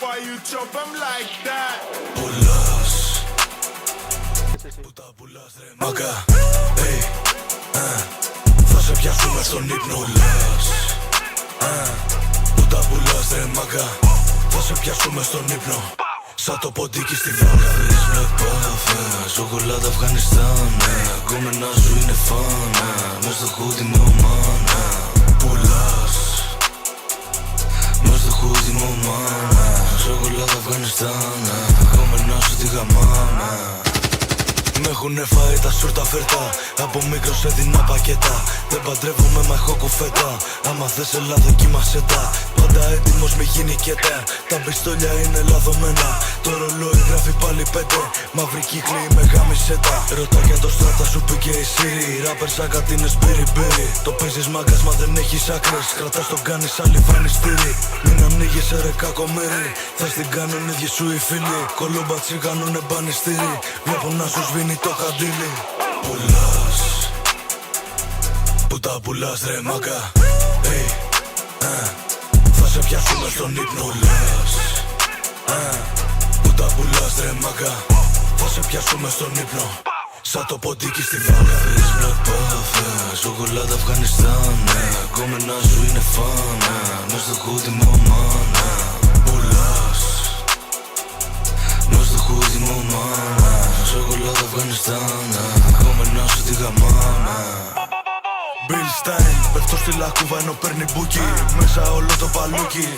why you chop them like that. Πουλάς, που τα πουλάς ρε μάγκα. Θα σε πιάσουμε στον ύπνο. Πουλάς, που τα πουλάς ρε μάγκα. Θα σε πιάσουμε στον ύπνο. Σαν το ποντίκι στη βόλα. Φες με πάφε, σοκολάτα Αφγανιστάν. Γκόμενα σου είναι φάνα, μες στο χούτι μου μάνα. Πουλάς, μες στο χούτι μου μάνα. Σοκολάτα Αφγανιστάν, γκόμενα σου τη γαμάνα. Μ' έχουνε φάει τα σούρτα φέρτα. Από μικρό σε δεινά πακέτα. Δεν παντρεύομαι μα έχω κουφέτα. Άμα θες έλα δοκίμασέ τα. Πάντα έτοιμος μη γίνει κέτα. Τα πιστόλια είναι λαδωμένα. Το ρολόι γράφει πάλι 5. Μαύρη κύκλη με γάμισέτα. Ρωτά για το στράτα σου πήγε η Σύρι. Ράπερ σαν κατίνες μπύρι. Το παίζεις μάγκας μα δεν έχεις άκρες. Κρατάς τον κάνεις σαν λιβάνιστήρι. Μην ανοίγεσαι ρε κακομύρι. Θα στην κάνουν ίδιοι σου οι φίλοι. Κολόμπατσι κάνουνε μπανιστήρι. Βλέπω να σου σβήνει το καντήλι. Πουλάς, που τα πουλάς ρε μάγκα. Θα σε πιάσουμε στον ύπνο. Πουλάς, που τα πουλάς ρε μάγκα. Θα σε πιάσουμε στον ύπνο. Σαν το ποντίκι στη βάγα. Φες black puff, σοκολάτα Αφγανιστάν. Γκόμενα σου είναι φάνα, μες στο χούτι μου μάνα. Πουλάς, μες στο χούτι μου μάνα. Σοκολάτα Αφγανιστάν, γκόμενα σου τη γαμάνα. Bill Stein, πέφτω στη λακκούβα ενώ παίρνει μπούκι. Μέσα όλο το παλούκι.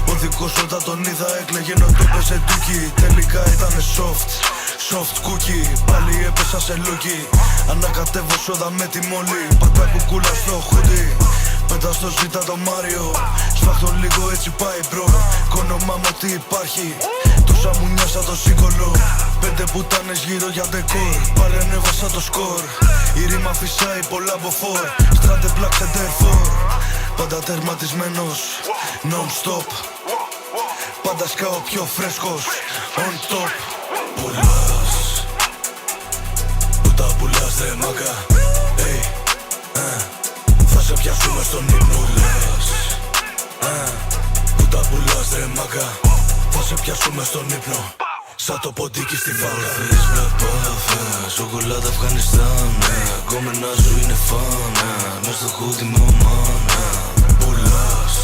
Ο δικός όταν τον είδα έκλαιγε ενώ το παίζε ντούκι. Τελικά ήτανε soft, soft cookie. Πάλι έπεσα σε λούκι. Ανακατεύω σόδα με τη μόλι. Πατά κουκούλα στο χούντι. Πέτα στο ζήτα το Μάριο. Σφάχτω λίγο έτσι πάει μπρο. Κόνομα μου τι υπάρχει. Τόσα μουνιά σαν το σύγκολο. 5 πουτάνες γύρω για ντεκόρ. Πάλι ανέβασα το σκορ. Η ρήμα φυσάει πολλά μποφόρ. Στράτε black center for. Πάντα τερματισμένος non-stop. Πάντα σκάω πιο φρέσκος on top. Πουλάς, που τα πουλάς ρε μάγκα. Θα σε πιάσουμε στον ύπνο. Πουλάς, που τα πουλάς ρε μάγκα. Θα σε πιάσουμε στον ύπνο. Σαν το ποντίκι στη βάγα. Φες black puff, σοκολάτα Αφγανιστάν. Γκόμενα σου είναι φάνα, μες στο χούτι μου μάνα. Πουλάς,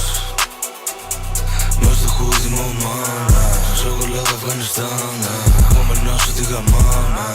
μες στο χούτι μου μάνα. Σοκολάτα Αφγανιστάν, γκόμενα σου τη γαμάνα.